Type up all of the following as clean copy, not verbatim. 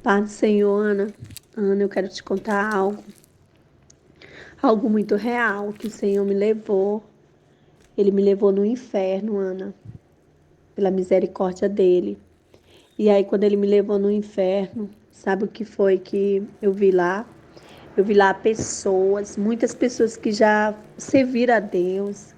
Paz do Senhor, Ana. Ana, eu quero te contar algo muito real que o Senhor me levou. Ele me levou no inferno, Ana, pela misericórdia dele. E aí, quando ele me levou no inferno, sabe o que foi que eu vi lá? Eu vi lá pessoas, muitas pessoas que já serviram a Deus.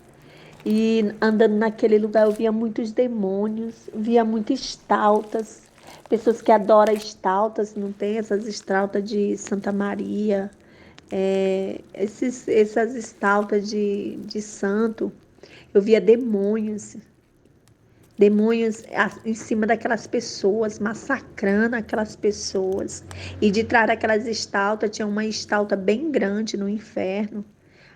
E andando naquele lugar, eu via muitos demônios, via muitas estaltas, pessoas que adoram estaltas, não tem essas estaltas de Santa Maria, essas estaltas de santo. Eu via demônios em cima daquelas pessoas, massacrando aquelas pessoas. E de trás daquelas estaltas tinha uma estalta bem grande no inferno,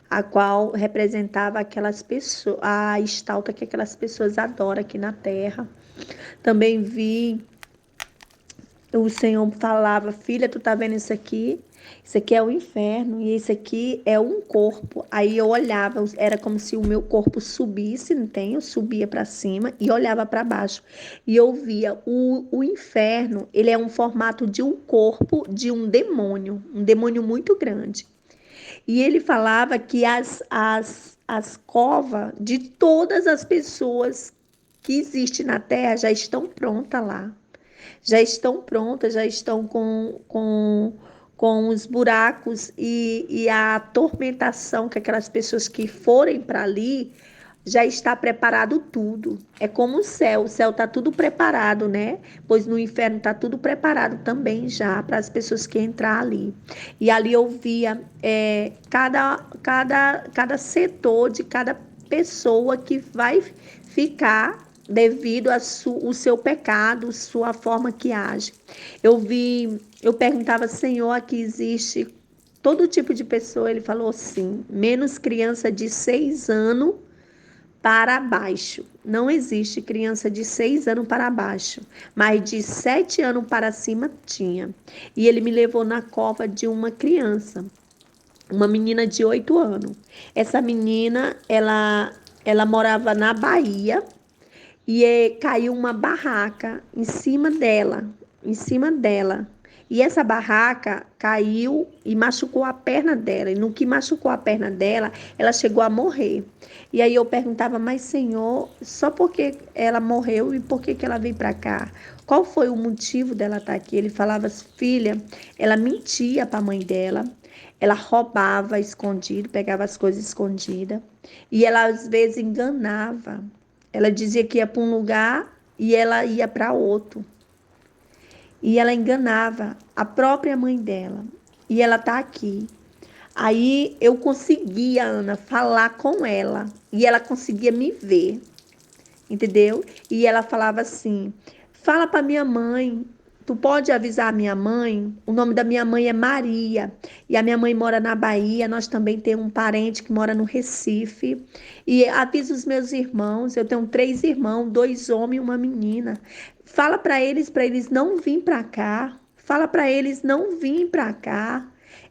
a qual representava aquelas pessoas, a estalta que aquelas pessoas adoram aqui na terra. Também vi o Senhor falava: filha, tu tá vendo isso aqui? Isso aqui é o inferno e isso aqui é um corpo. Aí eu olhava, era como se o meu corpo subisse, não tem? Eu subia para cima e olhava para baixo. E eu via o inferno, ele é um formato de um corpo de um demônio muito grande. E ele falava que as covas de todas as pessoas que existem na terra já estão prontas lá, já estão prontas, já estão com os buracos e a atormentação que aquelas pessoas que forem para ali já está preparado tudo. É como o céu está tudo preparado, né? Pois no inferno está tudo preparado também já para as pessoas que entrar ali. E ali eu via cada setor de cada pessoa que vai ficar devido ao seu pecado, sua forma que age. Eu perguntava, Senhor, aqui existe todo tipo de pessoa? Ele falou sim, menos criança de 6 anos para baixo. Não existe criança de 6 anos para baixo, mas de 7 anos para cima tinha. E ele me levou na cova de uma criança, uma menina de 8 anos. Essa menina, ela morava na Bahia e caiu uma barraca em cima dela. E essa barraca caiu e machucou a perna dela. E no que machucou a perna dela, ela chegou a morrer. E aí eu perguntava, mas Senhor, só porque ela morreu e por que que ela veio para cá? Qual foi o motivo dela estar aqui? Ele falava, filha, ela mentia para a mãe dela. Ela roubava escondido, pegava as coisas escondidas. E ela às vezes enganava. Ela dizia que ia para um lugar e ela ia para outro. E ela enganava a própria mãe dela. E ela está aqui. Aí eu conseguia, Ana, falar com ela. E ela conseguia me ver, entendeu? E ela falava assim: fala para minha mãe. Tu pode avisar a minha mãe? O nome da minha mãe é Maria. E a minha mãe mora na Bahia. Nós também temos um parente que mora no Recife. E avisa os meus irmãos. Eu tenho 3 irmãos, 2 homens e uma menina. Fala para eles não virem para cá. Fala para eles não virem para cá.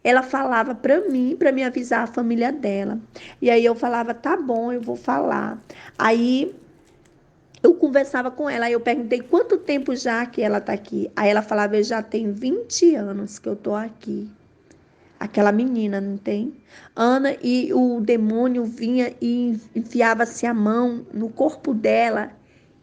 Ela falava para me avisar a família dela. E aí eu falava, tá bom, eu vou falar. Aí eu conversava com ela, aí eu perguntei quanto tempo já que ela está aqui. Aí ela falava, eu já tenho 20 anos que eu estou aqui. Aquela menina, não tem? Ana, e o demônio vinha e enfiava-se a mão no corpo dela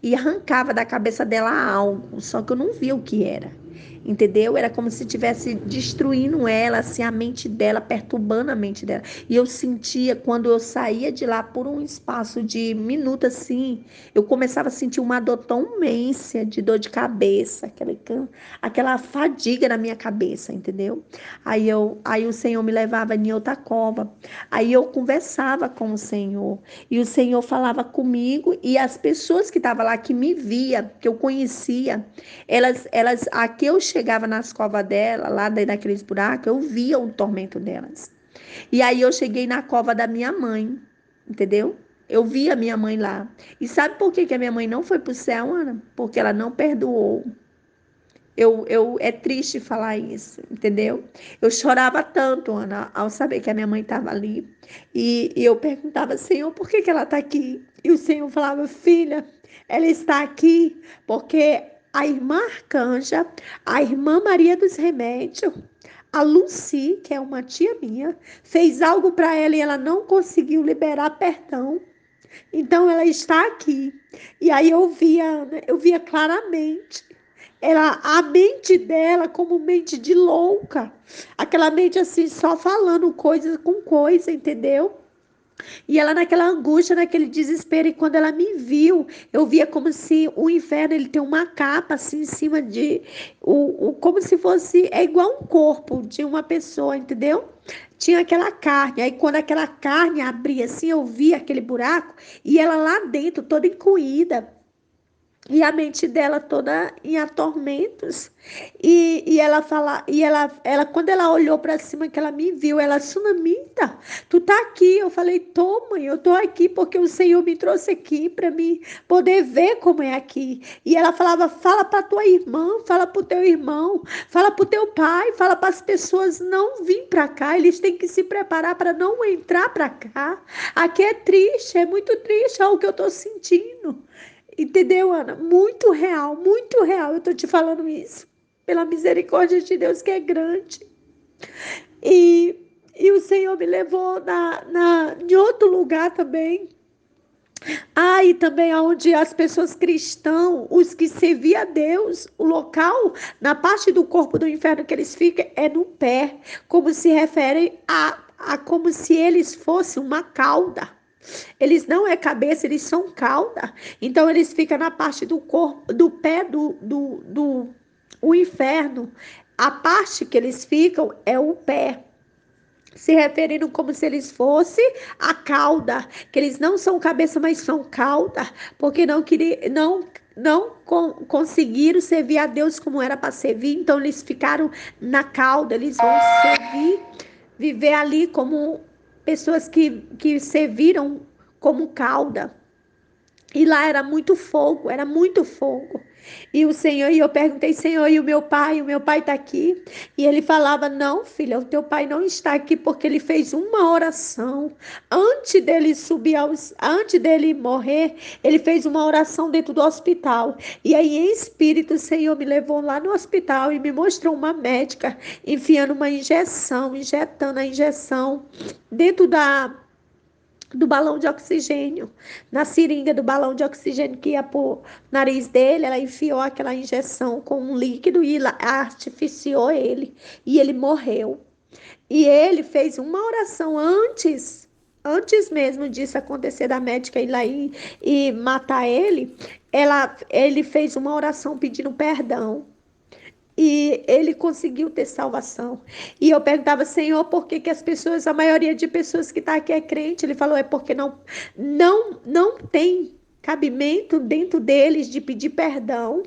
e arrancava da cabeça dela algo, só que eu não via o que era. Entendeu? Era como se estivesse destruindo ela, assim, a mente dela, perturbando a mente dela. E eu sentia, quando eu saía de lá por um espaço de minuto assim, eu começava a sentir uma dor tão imensa, de dor de cabeça, aquela fadiga na minha cabeça, entendeu? Aí o Senhor me levava em outra cova. Aí eu conversava com o Senhor. E o Senhor falava comigo e as pessoas que estavam lá, que me via, que eu conhecia, aqui eu chegava nas covas dela, lá naqueles buracos, eu via o tormento delas. E aí eu cheguei na cova da minha mãe, entendeu? Eu vi a minha mãe lá. E sabe por que a minha mãe não foi para o céu, Ana? Porque ela não perdoou. É triste falar isso, entendeu? Eu chorava tanto, Ana, ao saber que a minha mãe estava ali. E eu perguntava, Senhor, por que ela está aqui? E o Senhor falava, filha, ela está aqui porque a irmã Arcanja, a irmã Maria dos Remédios, a Lucy, que é uma tia minha, fez algo para ela e ela não conseguiu liberar perdão. Então ela está aqui. E aí eu via claramente. A mente dela como mente de louca. Aquela mente assim, só falando coisa com coisa, entendeu? E ela naquela angústia, naquele desespero, e quando ela me viu, eu via como se o inferno ele tem uma capa assim em cima de como se fosse é igual um corpo de uma pessoa, entendeu? Tinha aquela carne. Aí quando aquela carne abria assim, eu via aquele buraco e ela lá dentro toda encolhida. E a mente dela toda em atormentos. E ela fala, quando ela olhou para cima, que ela me viu, ela, Sunamita, tu tá aqui. Eu falei, tô, mãe, eu tô aqui porque o Senhor me trouxe aqui para mim poder ver como é aqui. E ela falava, fala para tua irmã, fala pro teu irmão, fala pro teu pai, fala para as pessoas não vir para cá, eles têm que se preparar para não entrar para cá. Aqui é triste, é muito triste, é o que eu tô sentindo. Entendeu, Ana? Muito real. Eu tô te falando isso. Pela misericórdia de Deus que é grande. E, e o Senhor me levou em outro lugar também. E também onde as pessoas cristãs, os que serviam a Deus, o local, na parte do corpo do inferno que eles ficam, é no pé. Como se referem a como se eles fossem uma cauda. Eles não é cabeça, eles são cauda. Então eles ficam na parte do corpo, do pé do o inferno. A parte que eles ficam é o pé. Se referindo como se eles fossem a cauda, que eles não são cabeça, mas são cauda, porque não conseguiram servir a Deus como era para servir, então eles ficaram na cauda, eles vão servir, viver ali como pessoas que serviram como cauda. E lá era muito fogo, era muito fogo. E o Senhor, e eu perguntei, Senhor, e o meu pai está aqui? E ele falava, não, filha, o teu pai não está aqui porque ele fez uma oração. Antes dele morrer, ele fez uma oração dentro do hospital. E aí, em espírito, o Senhor me levou lá no hospital e me mostrou uma médica enfiando uma injeção, injetando a injeção dentro do balão de oxigênio, na seringa do balão de oxigênio que ia pro nariz dele, ela enfiou aquela injeção com um líquido e artificiou ele, e ele morreu. E ele fez uma oração antes mesmo disso acontecer, da médica ir lá e matar ele, ele fez uma oração pedindo perdão. E ele conseguiu ter salvação. E eu perguntava, Senhor, por que as pessoas, a maioria de pessoas que está aqui é crente? Ele falou, é porque não tem cabimento dentro deles de pedir perdão.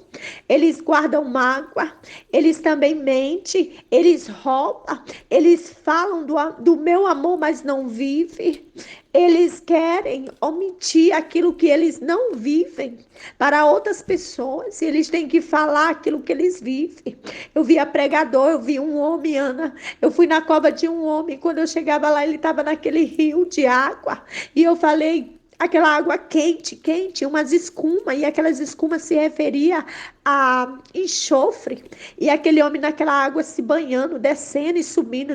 Eles guardam mágoa, eles também mentem, eles roubam, eles falam do meu amor, mas não vivem. Eles querem omitir aquilo que eles não vivem para outras pessoas. Eles têm que falar aquilo que eles vivem. Eu via pregador, eu vi um homem, Ana. Eu fui na cova de um homem. Quando eu chegava lá, ele estava naquele rio de água. E eu falei, aquela água quente, umas escumas, e aquelas escumas se referia a enxofre, e aquele homem naquela água se banhando, descendo e subindo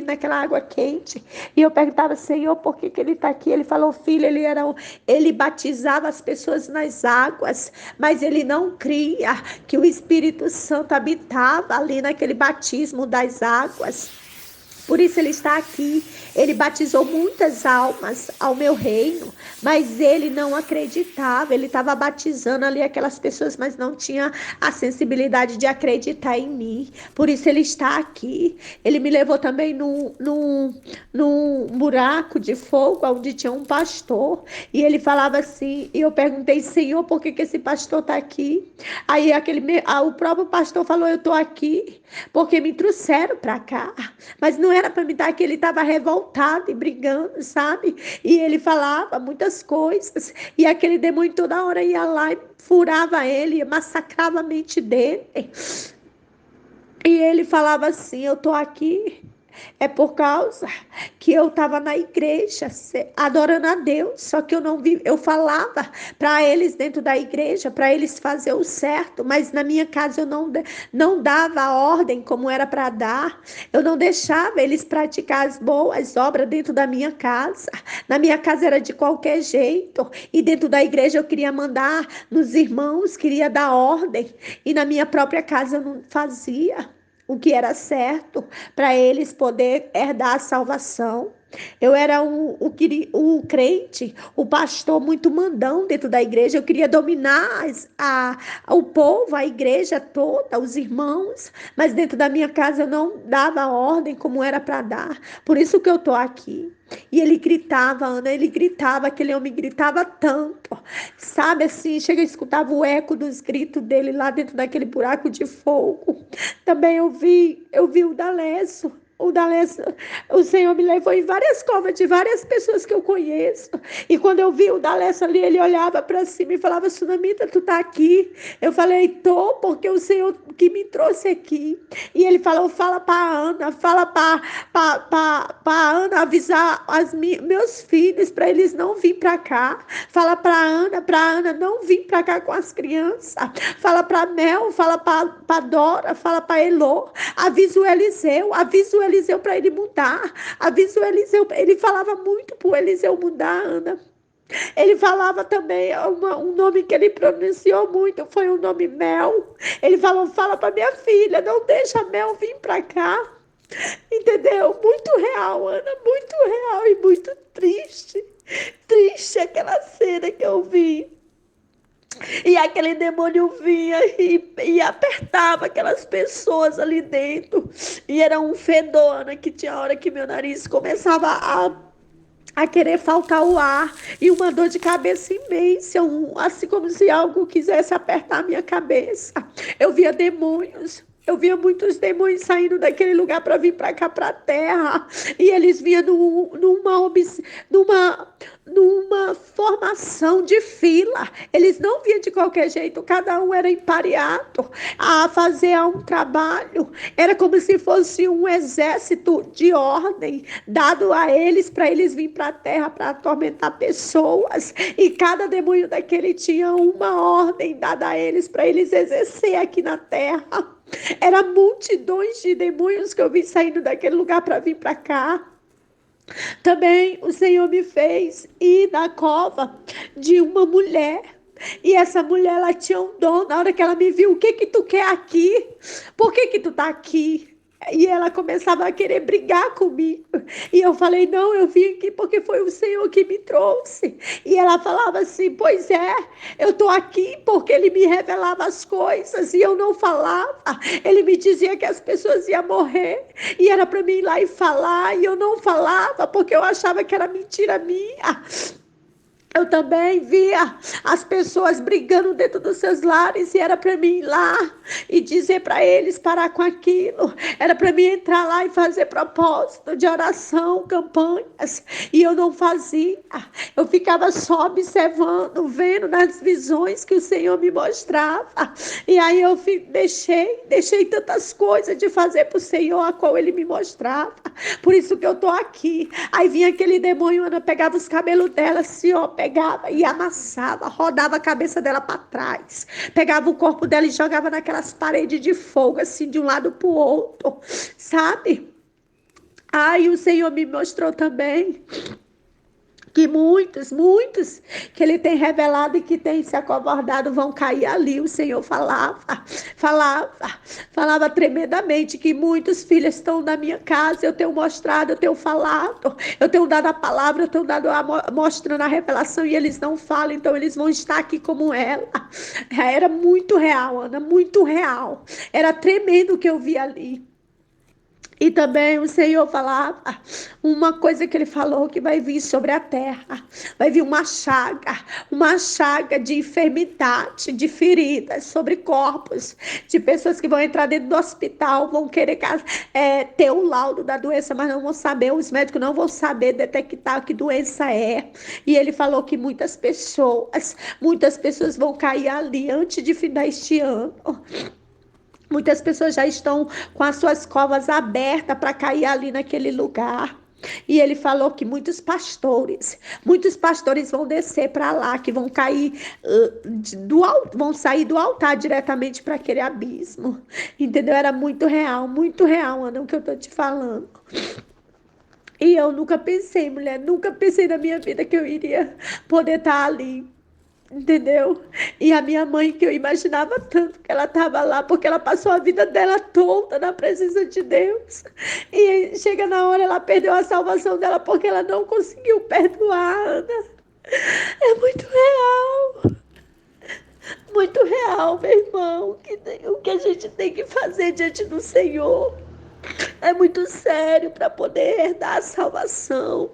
naquela água quente, e eu perguntava, Senhor, por que ele está aqui? Ele falou, filho, ele batizava as pessoas nas águas, mas ele não cria que o Espírito Santo habitava ali naquele batismo das águas. Por isso ele está aqui. Ele batizou muitas almas ao meu reino, mas ele não acreditava. Ele estava batizando ali aquelas pessoas, mas não tinha a sensibilidade de acreditar em mim. Por isso ele está aqui. Ele me levou também num buraco de fogo, onde tinha um pastor. E ele falava assim, e eu perguntei, Senhor, por que esse pastor está aqui? Aí o próprio pastor falou, eu estou aqui porque me trouxeram para cá. Mas não era para me estar aqui, ele estava revoltado e brigando, sabe? E ele falava muitas coisas. E aquele demônio toda hora ia lá e furava ele, massacrava a mente dele. E ele falava assim, eu estou aqui É por causa que eu estava na igreja adorando a Deus, só que eu não vi, eu falava para eles dentro da igreja, para eles fazer o certo, mas na minha casa eu não dava a ordem como era para dar. Eu não deixava eles praticar as boas obras dentro da minha casa. Na minha casa era de qualquer jeito, e dentro da igreja eu queria mandar nos irmãos, queria dar ordem, e na minha própria casa eu não fazia o que era certo para eles poder herdar a salvação. Eu era o crente, o pastor muito mandão dentro da igreja. Eu queria dominar o povo, a igreja toda, os irmãos. Mas dentro da minha casa eu não dava ordem como era para dar. Por isso que eu estou aqui. E ele gritava, Ana, ele gritava, aquele homem gritava tanto. Sabe assim, chega, escutava o eco dos gritos dele lá dentro daquele buraco de fogo. Também eu vi o Dalécio. O Dalécio, o Senhor me levou em várias covas de várias pessoas que eu conheço. E quando eu vi o Dalécio ali, ele olhava para cima e falava: Sunamita, tu tá aqui? Eu falei: tô, porque o Senhor que me trouxe aqui. E ele falou: fala para Ana, fala para Ana avisar meus filhos para eles não vir para cá. Fala para Ana não vir para cá com as crianças. Fala para Mel, fala para Dora, fala para Elô. Avisa o Eliseu para ele mudar. Avisa o Eliseu. Ele falava muito para o Eliseu mudar, Ana. Ele falava também um nome que ele pronunciou muito, foi o nome Mel. Ele falou: fala para minha filha, não deixa a Mel vir para cá. Entendeu? Muito real, Ana, muito real e muito triste. Triste aquela cena que eu vi. E aquele demônio vinha e apertava aquelas pessoas ali dentro. E era um fedor, né, que tinha hora que meu nariz começava a querer faltar o ar. E uma dor de cabeça imensa, assim como se algo quisesse apertar a minha cabeça. Eu via demônios. Eu via muitos demônios saindo daquele lugar para vir para cá, para a terra. E eles vinham numa formação de fila. Eles não vinham de qualquer jeito. Cada um era empareado a fazer um trabalho. Era como se fosse um exército de ordem dado a eles para eles virem para a terra para atormentar pessoas. E cada demônio daquele tinha uma ordem dada a eles para eles exercer aqui na terra. Era multidões de demônios que eu vi saindo daquele lugar para vir para cá. Também o Senhor me fez ir na cova de uma mulher. E essa mulher, ela tinha um dom. Na hora que ela me viu: o que tu quer aqui? Por que tu tá aqui? E ela começava a querer brigar comigo. E eu falei: não, eu vim aqui porque foi o Senhor que me trouxe. E ela falava assim: pois é, eu tô aqui porque ele me revelava as coisas e eu não falava. Ele me dizia que as pessoas iam morrer e era para mim ir lá e falar, e eu não falava porque eu achava que era mentira minha. Eu também via as pessoas brigando dentro dos seus lares e era para mim ir lá e dizer para eles parar com aquilo. Era para mim entrar lá e fazer propósito de oração, campanhas, e eu não fazia. Eu ficava só observando, vendo nas visões que o Senhor me mostrava. E aí eu deixei tantas coisas de fazer para o Senhor, a qual Ele me mostrava. Por isso que eu tô aqui. Aí vinha aquele demônio, Ana, pegava os cabelos dela assim, ó, pegava e amassava, rodava a cabeça dela para trás, pegava o corpo dela e jogava naquelas paredes de fogo, assim, de um lado para o outro, sabe? Aí o Senhor me mostrou também que muitos que ele tem revelado e que tem se acovardado vão cair ali. O Senhor falava tremendamente que muitos filhos estão na minha casa. Eu tenho mostrado, eu tenho falado, eu tenho dado a palavra, eu tenho dado mostrando a revelação e eles não falam, então eles vão estar aqui como ela. Era muito real, Ana, muito real. Era tremendo o que eu vi ali. E também o Senhor falava uma coisa que ele falou, que vai vir sobre a terra. Vai vir uma chaga de enfermidade, de feridas sobre corpos, de pessoas que vão entrar dentro do hospital, vão querer ter o laudo da doença, mas não vão saber, os médicos não vão saber detectar que doença é. E ele falou que muitas pessoas vão cair ali antes de findar este ano. Muitas pessoas já estão com as suas covas abertas para cair ali naquele lugar. E ele falou que muitos pastores vão descer para lá, que vão cair vão sair do altar diretamente para aquele abismo. Entendeu? Era muito real, Ana, o que eu tô te falando. E eu nunca pensei, mulher, nunca pensei na minha vida que eu iria poder estar ali. Entendeu? E a minha mãe, que eu imaginava tanto que ela estava lá, porque ela passou a vida dela toda na presença de Deus. E chega na hora, ela perdeu a salvação dela porque ela não conseguiu perdoar, Ana. É muito real, meu irmão. O que a gente tem que fazer diante do Senhor é muito sério para poder herdar a salvação.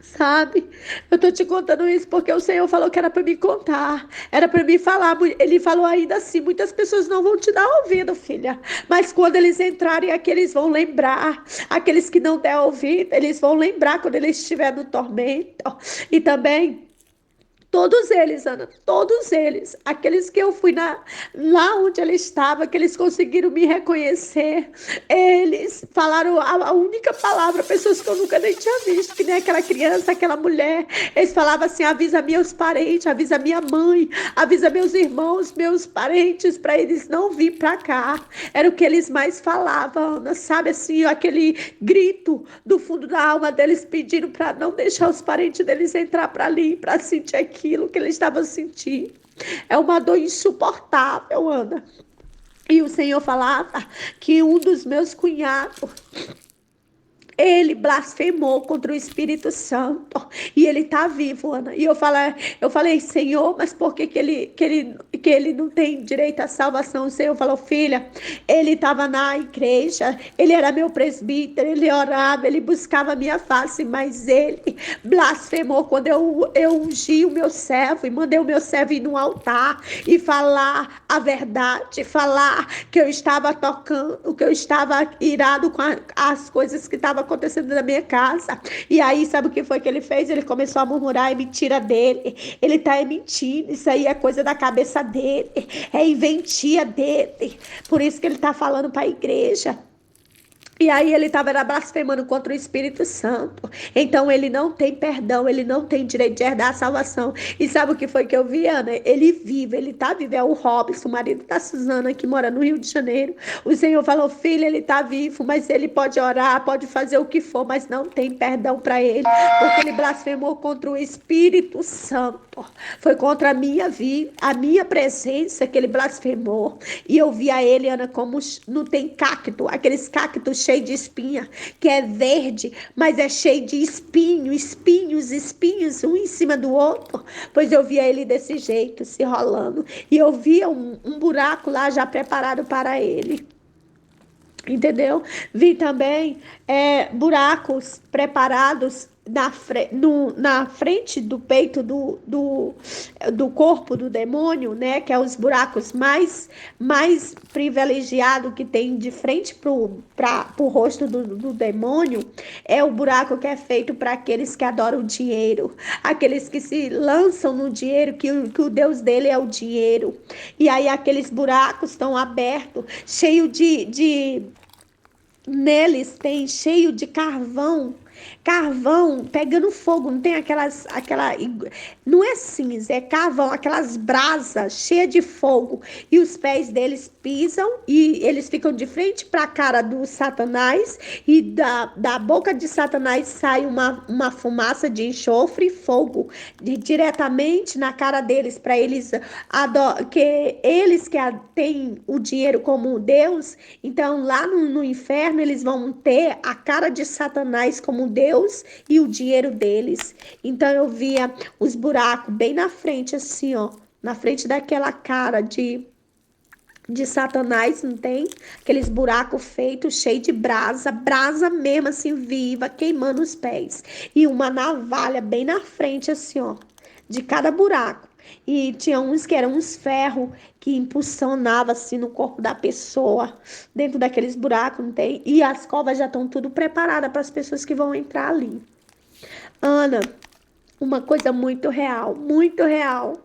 Sabe? Eu tô te contando isso porque o Senhor falou que era para me contar, era para me falar. Ele falou ainda assim: muitas pessoas não vão te dar ouvido, filha, mas quando eles entrarem aqui, eles vão lembrar. Aqueles que não der ouvido, eles vão lembrar quando eles estiverem no tormento. E também todos eles, Ana, todos eles, aqueles que eu fui lá onde ele estava, que eles conseguiram me reconhecer, eles falaram a única palavra, pessoas que eu nunca nem tinha visto, que nem aquela criança, aquela mulher, eles falavam assim: avisa meus parentes, avisa minha mãe, avisa meus irmãos, meus parentes, para eles não vir para cá. Era o que eles mais falavam, Ana, sabe assim, aquele grito do fundo da alma deles pedindo para não deixar os parentes deles entrar para ali, para sentir aquilo que eles estavam sentindo. É uma dor insuportável, Ana. E o Senhor falava que um dos meus cunhados, ele blasfemou contra o Espírito Santo. E ele está vivo, Ana. E eu falei, Senhor, mas por que ele não tem direito à salvação? O Senhor falou: filha, ele estava na igreja, ele era meu presbítero, ele orava, ele buscava a minha face, mas ele blasfemou quando eu ungi o meu servo e mandei o meu servo ir no altar e falar a verdade, falar que eu estava tocando, que eu estava irado com as coisas que estavam acontecendo na minha casa. E aí, sabe o que foi que ele fez? Ele começou a murmurar: é mentira dele, ele tá mentindo, isso aí é coisa da cabeça dele, é inventia dele. Por isso que ele tá falando para a igreja. E aí ele estava blasfemando contra o Espírito Santo. Então ele não tem perdão, ele não tem direito de herdar a salvação. E sabe o que foi que eu vi, Ana? Ele vive, ele tá vivo. É o Robson, o marido da Suzana, que mora no Rio de Janeiro. O Senhor falou: filha, ele tá vivo, mas ele pode orar, pode fazer o que for, mas não tem perdão para ele, porque ele blasfemou contra o Espírito Santo. Foi contra a minha vida, a minha presença que ele blasfemou. E eu via ele, Ana, como não tem cacto, aqueles cactos cheio de espinha, que é verde, mas é cheio de espinhos, um em cima do outro. Pois eu via ele desse jeito, se rolando. E eu via um buraco lá já preparado para ele. Entendeu? Vi também buracos preparados na frente do peito do corpo do demônio, né? Que é os buracos mais privilegiados que tem de frente pro rosto do demônio. É o buraco que é feito para aqueles que adoram o dinheiro, aqueles que se lançam no dinheiro, que o Deus dele é o dinheiro. E aí aqueles buracos estão abertos, cheio neles tem cheio de carvão pegando fogo, não tem não é cinza, é carvão, aquelas brasas cheias de fogo, e os pés deles pisam e eles ficam de frente para a cara do Satanás, e da boca de Satanás sai uma fumaça de enxofre e fogo diretamente na cara deles, para eles que eles que têm o dinheiro como Deus, então lá no inferno eles vão ter a cara de Satanás como Deus e o dinheiro deles. Então eu via os buracos bem na frente, assim, ó, na frente daquela cara de Satanás, não tem? Aqueles buracos feitos, cheio de brasa mesmo, assim, viva, queimando os pés. E uma navalha bem na frente, assim, ó, de cada buraco. E tinha uns que eram uns ferros que impulsionava assim no corpo da pessoa, dentro daqueles buracos, não tem? E as covas já estão tudo preparadas para as pessoas que vão entrar ali. Ana, uma coisa muito real, muito real.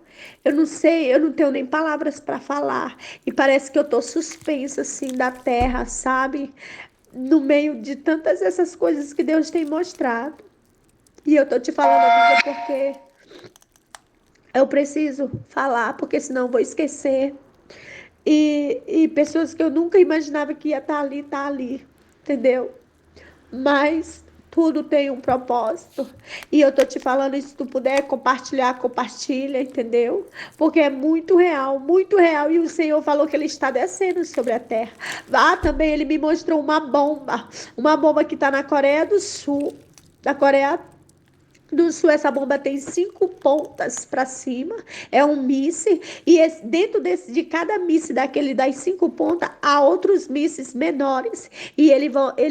Eu não sei, eu não tenho nem palavras para falar. E parece que eu tô suspensa assim da terra, sabe? No meio de tantas essas coisas que Deus tem mostrado. E eu tô te falando, amiga, porque eu preciso falar, porque senão eu vou esquecer. E pessoas que eu nunca imaginava que ia estar tá ali, entendeu? Mas tudo tem um propósito. E eu tô te falando, se tu puder compartilhar, compartilha, entendeu? Porque é muito real, muito real. E o Senhor falou que ele está descendo sobre a terra. Ah, também ele me mostrou uma bomba que está na Coreia do Sul, da Coreia do Sul. Essa bomba tem 5 pontas para cima, é um míssil, e dentro de cada míssil daquele das 5 pontas há outros mísseis menores, e ele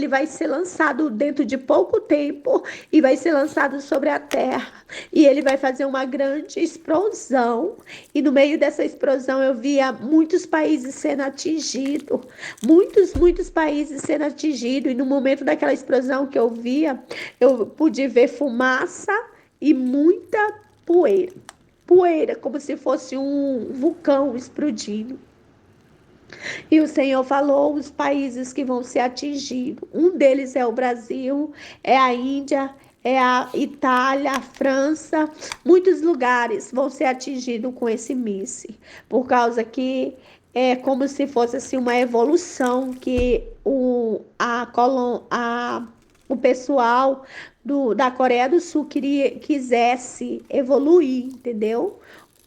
vai ser lançado dentro de pouco tempo e vai ser lançado sobre a Terra, e ele vai fazer uma grande explosão, e no meio dessa explosão eu via muitos países sendo atingidos, muitos países sendo atingidos, e no momento daquela explosão que eu via, eu pude ver fumaça e muita poeira. Poeira, como se fosse um vulcão explodindo. E o Senhor falou os países que vão ser atingidos. Um deles é o Brasil, é a Índia, é a Itália, a França. Muitos lugares vão ser atingidos com esse míssil. Por causa que é como se fosse assim, uma evolução que o pessoal da Coreia do Sul quisesse evoluir, entendeu?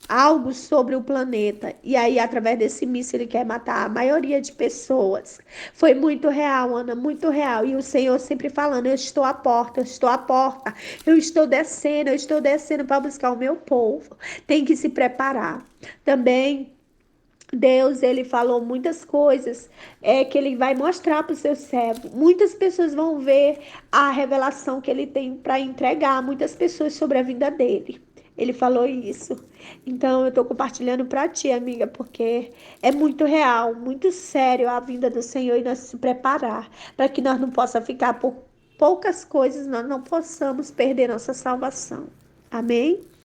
Algo sobre o planeta. E aí, através desse míssil, ele quer matar a maioria de pessoas. Foi muito real, Ana, muito real. E o Senhor sempre falando: eu estou à porta, eu estou à porta, eu estou descendo para buscar o meu povo. Tem que se preparar. Também. Deus, ele falou muitas coisas que ele vai mostrar para o seu servo. Muitas pessoas vão ver a revelação que ele tem para entregar, muitas pessoas sobre a vida dele. Ele falou isso. Então eu estou compartilhando para ti, amiga, porque é muito real, muito sério a vinda do Senhor e nós se preparar para que nós não possa ficar por poucas coisas, nós não possamos perder nossa salvação. Amém?